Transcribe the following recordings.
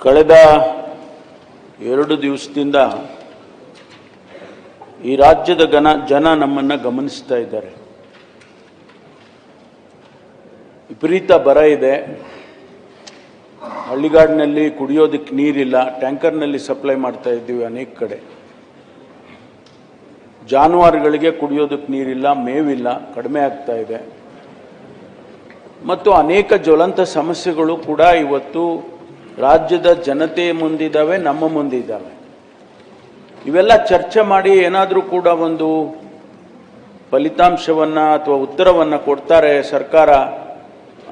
ಕಳೆದ 2 ದಿವಸದಿಂದ ಈ ರಾಜ್ಯದ ಜನ ನಮ್ಮನ್ನು ಗಮನಿಸ್ತಾ ಇದ್ದಾರೆ. ವಿಪರೀತ ಬರ ಇದೆ. ಹಳ್ಳಿಗಾಡಿನಲ್ಲಿ ಕುಡಿಯೋದಕ್ಕೆ ನೀರಿಲ್ಲ. ಟ್ಯಾಂಕರ್ನಲ್ಲಿ ಸಪ್ಲೈ ಮಾಡ್ತಾ ಇದ್ದೀವಿ ಅನೇಕ ಕಡೆ. ಜಾನುವಾರುಗಳಿಗೆ ಕುಡಿಯೋದಕ್ಕೆ ನೀರಿಲ್ಲ, ಮೇವಿಲ್ಲ, ಕಡಿಮೆ ಆಗ್ತಾ ಇದೆ. ಮತ್ತು ಅನೇಕ ಜ್ವಲಂತ ಸಮಸ್ಯೆಗಳು ಕೂಡ ಇವತ್ತು ರಾಜ್ಯದ ಜನತೆ ಮುಂದಿದ್ದಾವೆ, ನಮ್ಮ ಮುಂದಿದ್ದಾವೆ. ಇವೆಲ್ಲ ಚರ್ಚೆ ಮಾಡಿ ಏನಾದರೂ ಕೂಡ ಒಂದು ಫಲಿತಾಂಶವನ್ನು ಅಥವಾ ಉತ್ತರವನ್ನು ಕೊಡ್ತಾರೆ ಸರ್ಕಾರ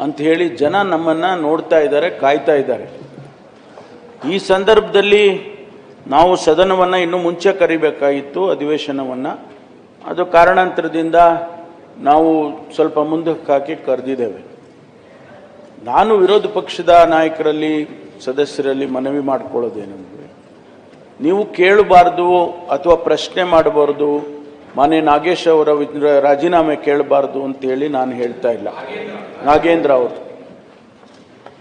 ಅಂತ ಹೇಳಿ ಜನ ನಮ್ಮನ್ನು ನೋಡ್ತಾ ಇದ್ದಾರೆ, ಕಾಯ್ತಾ ಇದ್ದಾರೆ. ಈ ಸಂದರ್ಭದಲ್ಲಿ ನಾವು ಸದನವನ್ನು ಇನ್ನೂ ಮುಂಚೆ ಕರಿಬೇಕಾಗಿತ್ತು, ಅಧಿವೇಶನವನ್ನು. ಅದು ಕಾರಣಾಂತರದಿಂದ ನಾವು ಸ್ವಲ್ಪ ಮುಂದಕ್ಕೆ ಹಾಕಿ ಕರೆದಿದ್ದೇವೆ. ನಾನು ವಿರೋಧ ಪಕ್ಷದ ನಾಯಕರಲ್ಲಿ, ಸದಸ್ಯರಲ್ಲಿ ಮನವಿ ಮಾಡಿಕೊಳ್ಳೋದೇನೆಂದರೆ, ನೀವು ಕೇಳಬಾರ್ದು ಅಥವಾ ಪ್ರಶ್ನೆ ಮಾಡಬಾರ್ದು, ಮಾನ್ಯ ನಾಗೇಶ್ ಅವರ ರಾಜೀನಾಮೆ ಕೇಳಬಾರ್ದು ಅಂತೇಳಿ ನಾನು ಹೇಳ್ತಾ ಇಲ್ಲ. ನಾಗೇಂದ್ರ ಅವರು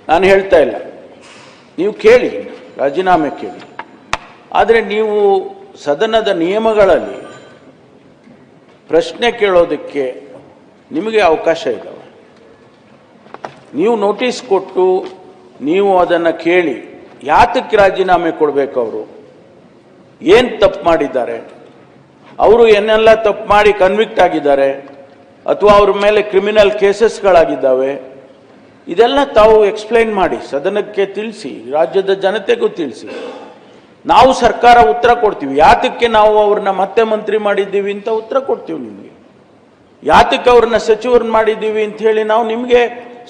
ನಾನು ಹೇಳ್ತಾ ಇಲ್ಲ. ನೀವು ಕೇಳಿ, ರಾಜೀನಾಮೆ ಕೇಳಿ. ಆದರೆ ನೀವು ಸದನದ ನಿಯಮಗಳಲ್ಲಿ ಪ್ರಶ್ನೆ ಕೇಳೋದಕ್ಕೆ ನಿಮಗೆ ಅವಕಾಶ ಇದ್ದಾವೆ. ನೀವು ನೋಟಿಸ್ ಕೊಟ್ಟು ನೀವು ಅದನ್ನು ಕೇಳಿ, ಯಾತಕ್ಕೆ ರಾಜೀನಾಮೆ ಕೊಡಬೇಕು, ಅವರು ಏನು ತಪ್ಪು ಮಾಡಿದ್ದಾರೆ, ಅವರು ಏನೆಲ್ಲ ತಪ್ಪು ಮಾಡಿ ಕನ್ವಿಕ್ಟ್ ಆಗಿದ್ದಾರೆ ಅಥವಾ ಅವ್ರ ಮೇಲೆ ಕ್ರಿಮಿನಲ್ ಕೇಸಸ್ಗಳಾಗಿದ್ದಾವೆ, ಇದೆಲ್ಲ ತಾವು ಎಕ್ಸ್ಪ್ಲೈನ್ ಮಾಡಿ, ಸದನಕ್ಕೆ ತಿಳಿಸಿ, ರಾಜ್ಯದ ಜನತೆಗೂ ತಿಳಿಸಿ. ನಾವು ಸರ್ಕಾರ ಉತ್ತರ ಕೊಡ್ತೀವಿ. ಯಾತಕ್ಕೆ ನಾವು ಅವ್ರನ್ನ ಮತ್ತೆ ಮಂತ್ರಿ ಮಾಡಿದ್ದೀವಿ ಅಂತ ಉತ್ತರ ಕೊಡ್ತೀವಿ ನಿಮಗೆ. ಯಾತಕ್ಕೆ ಅವ್ರನ್ನ ಸಚಿವರನ್ನ ಮಾಡಿದ್ದೀವಿ ಅಂತ ಹೇಳಿ ನಾವು ನಿಮಗೆ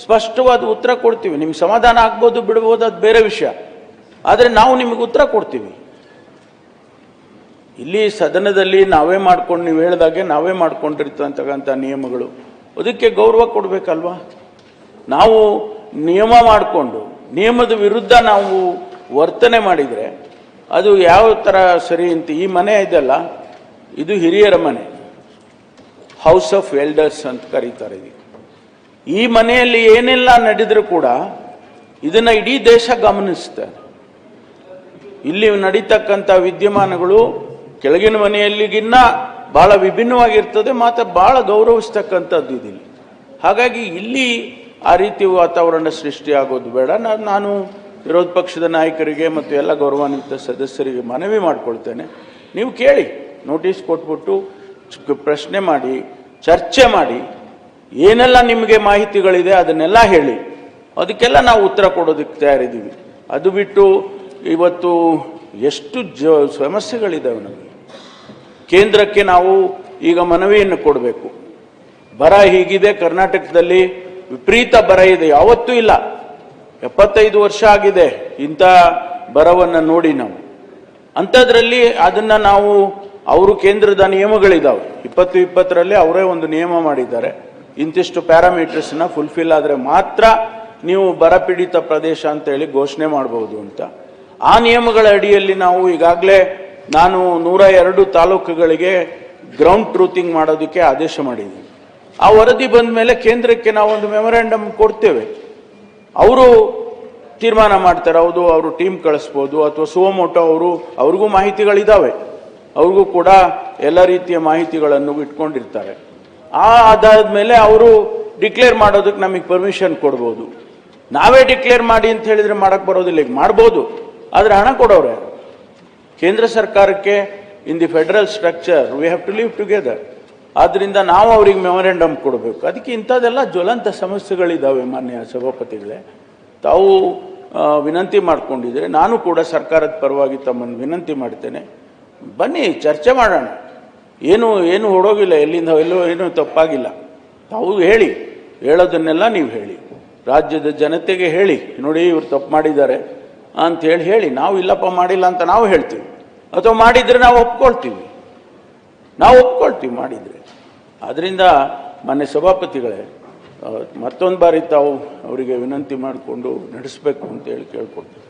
ಸ್ಪಷ್ಟವಾದ ಉತ್ತರ ಕೊಡ್ತೀವಿ. ನಿಮ್ಗೆ ಸಮಾಧಾನ ಆಗ್ಬೋದು ಬಿಡ್ಬೋದು, ಅದು ಬೇರೆ ವಿಷಯ. ಆದರೆ ನಾವು ನಿಮಗೆ ಉತ್ತರ ಕೊಡ್ತೀವಿ. ಇಲ್ಲಿ ಸದನದಲ್ಲಿ ನಾವೇ ಮಾಡ್ಕೊಂಡು, ನೀವು ಹೇಳಿದಾಗೆ ನಾವೇ ಮಾಡ್ಕೊಂಡಿರ್ತಕ್ಕಂಥ ನಿಯಮಗಳು, ಅದಕ್ಕೆ ಗೌರವ ಕೊಡಬೇಕಲ್ವಾ? ನಾವು ನಿಯಮ ಮಾಡಿಕೊಂಡು ನಿಯಮದ ವಿರುದ್ಧ ನಾವು ವರ್ತನೆ ಮಾಡಿದರೆ ಅದು ಯಾವ ಥರ ಸರಿ ಅಂತ. ಈ ಮನೆ ಇದೆಲ್ಲ, ಇದು ಹಿರಿಯರ ಮನೆ, ಹೌಸ್ ಆಫ್ ಎಲ್ಡರ್ಸ್ ಅಂತ ಕರೀತಾರೆ ಇದಕ್ಕೆ. ಈ ಮನೆಯಲ್ಲಿ ಏನೆಲ್ಲ ನಡೆದರೂ ಕೂಡ ಇದನ್ನು ಇಡೀ ದೇಶ ಗಮನಿಸುತ್ತೆ. ಇಲ್ಲಿ ನಡೀತಕ್ಕಂಥ ವಿದ್ಯಮಾನಗಳು ಕೆಳಗಿನ ಮನೆಯಲ್ಲಿಗಿನ್ನ ಭಾಳ ವಿಭಿನ್ನವಾಗಿರ್ತದೆ, ಮಾತ್ರ ಭಾಳ ಗೌರವಿಸ್ತಕ್ಕಂಥದ್ದು ಇದಿಲ್ಲ. ಹಾಗಾಗಿ ಇಲ್ಲಿ ಆ ರೀತಿ ವಾತಾವರಣ ಸೃಷ್ಟಿಯಾಗೋದು ಬೇಡ. ನಾನು ವಿರೋಧ ಪಕ್ಷದ ನಾಯಕರಿಗೆ ಮತ್ತು ಎಲ್ಲ ಗೌರವಾನ್ವಿತ ಸದಸ್ಯರಿಗೆ ಮನವಿ ಮಾಡಿಕೊಳ್ತೇನೆ, ನೀವು ಕೇಳಿ, ನೋಟಿಸ್ ಕೊಟ್ಬಿಟ್ಟು ಪ್ರಶ್ನೆ ಮಾಡಿ, ಚರ್ಚೆ ಮಾಡಿ, ಏನೆಲ್ಲ ನಿಮಗೆ ಮಾಹಿತಿಗಳಿದೆ ಅದನ್ನೆಲ್ಲ ಹೇಳಿ, ಅದಕ್ಕೆಲ್ಲ ನಾವು ಉತ್ತರ ಕೊಡೋದಕ್ಕೆ ತಯಾರಿದ್ದೀವಿ. ಅದು ಬಿಟ್ಟು ಇವತ್ತು ಎಷ್ಟು ಸಮಸ್ಯೆಗಳಿದ್ದಾವೆ ನಮಗೆ. ಕೇಂದ್ರಕ್ಕೆ ನಾವು ಈಗ ಮನವಿಯನ್ನು ಕೊಡಬೇಕು. ಬರ ಹೀಗಿದೆ, ಕರ್ನಾಟಕದಲ್ಲಿ ವಿಪರೀತ ಬರ ಇದೆ, ಯಾವತ್ತೂ ಇಲ್ಲ. 75 ವರ್ಷ ಆಗಿದೆ ಇಂಥ ಬರವನ್ನು ನೋಡಿ ನಾವು. ಅಂಥದ್ರಲ್ಲಿ ಅದನ್ನು ನಾವು, ಅವರು ಕೇಂದ್ರದ ನಿಯಮಗಳಿದ್ದಾವೆ, 2020ರಲ್ಲಿ ಅವರೇ ಒಂದು ನಿಯಮ ಮಾಡಿದ್ದಾರೆ, ಇಂತಿಷ್ಟು ಪ್ಯಾರಾಮೀಟರ್ಸ್ನ ಫುಲ್ಫಿಲ್ ಆದರೆ ಮಾತ್ರ ನೀವು ಬರಪೀಡಿತ ಪ್ರದೇಶ ಅಂತೇಳಿ ಘೋಷಣೆ ಮಾಡ್ಬೋದು ಅಂತ. ಆ ನಿಯಮಗಳ ಅಡಿಯಲ್ಲಿ ನಾವು ಈಗಾಗಲೇ ನಾನು 102 ತಾಲೂಕುಗಳಿಗೆ ಗ್ರೌಂಡ್ ಟ್ರೂತಿಂಗ್ ಮಾಡೋದಕ್ಕೆ ಆದೇಶ ಮಾಡಿದ್ದೀನಿ. ಆ ವರದಿ ಬಂದ ಮೇಲೆ ಕೇಂದ್ರಕ್ಕೆ ನಾವು ಒಂದು ಮೆಮೊರಾಂಡಮ್ ಕೊಡ್ತೇವೆ. ಅವರು ತೀರ್ಮಾನ ಮಾಡ್ತಾರೆ. ಹೌದು, ಅವರು ಟೀಮ್ ಕಳಿಸ್ಬೋದು, ಅಥವಾ ಸುವಮೋಟೋ ಅವ್ರಿಗೂ ಮಾಹಿತಿಗಳಿದ್ದಾವೆ, ಅವ್ರಿಗೂ ಕೂಡ ಎಲ್ಲ ರೀತಿಯ ಮಾಹಿತಿಗಳನ್ನು ಇಟ್ಕೊಂಡಿರ್ತಾರೆ. ಅದಾದ ಮೇಲೆ ಅವರು ಡಿಕ್ಲೇರ್ ಮಾಡೋದಕ್ಕೆ ನಮಗೆ ಪರ್ಮಿಷನ್ ಕೊಡ್ಬೋದು. ನಾವೇ ಡಿಕ್ಲೇರ್ ಮಾಡಿ ಅಂತ ಹೇಳಿದರೆ ಮಾಡೋಕ್ಕೆ ಬರೋದಿಲ್ಲ. ಈಗ ಮಾಡ್ಬೋದು, ಆದರೆ ಹಣ ಕೊಡೋರು ಯಾರು? ಕೇಂದ್ರ ಸರ್ಕಾರಕ್ಕೆ in the federal structure we have to live together. ಆದ್ದರಿಂದ ನಾವು ಅವ್ರಿಗೆ ಮೆಮೊರಾಂಡಮ್ ಕೊಡಬೇಕು. ಅದಕ್ಕೆ ಇಂಥದ್ದೆಲ್ಲ ಜ್ವಲಂತ ಸಮಸ್ಯೆಗಳಿದ್ದಾವೆ. ಮಾನ್ಯ ಸಭಾಪತಿಗಳೇ, ತಾವು ವಿನಂತಿ ಮಾಡಿಕೊಂಡಿದ್ರೆ ನಾನು ಕೂಡ ಸರ್ಕಾರದ ಪರವಾಗಿ ತಮ್ಮನ್ನು ವಿನಂತಿ ಮಾಡ್ತೇನೆ, ಬನ್ನಿ ಚರ್ಚೆ ಮಾಡೋಣ. ಏನು ಹೊಡೋಗಿಲ್ಲ, ಎಲ್ಲೋ ಏನೂ ತಪ್ಪಾಗಿಲ್ಲ. ತಾವು ಹೇಳಿ, ಹೇಳೋದನ್ನೆಲ್ಲ ನೀವು ಹೇಳಿ, ರಾಜ್ಯದ ಜನತೆಗೆ ಹೇಳಿ, ನೋಡಿ ಇವ್ರು ತಪ್ಪು ಮಾಡಿದ್ದಾರೆ ಅಂಥೇಳಿ ಹೇಳಿ. ನಾವು ಇಲ್ಲಪ್ಪ ಮಾಡಿಲ್ಲ ಅಂತ ನಾವು ಹೇಳ್ತೀವಿ, ಅಥವಾ ಮಾಡಿದರೆ ನಾವು ಒಪ್ಕೊಳ್ತೀವಿ ಮಾಡಿದರೆ. ಆದ್ದರಿಂದ ಮಾನ್ಯ ಸಭಾಪತಿಗಳೇ, ಮತ್ತೊಂದು ಬಾರಿ ತಾವು ಅವರಿಗೆ ವಿನಂತಿ ಮಾಡಿಕೊಂಡು ನಡೆಸಬೇಕು ಅಂತೇಳಿ ಕೇಳ್ಕೊಳ್ತೀವಿ.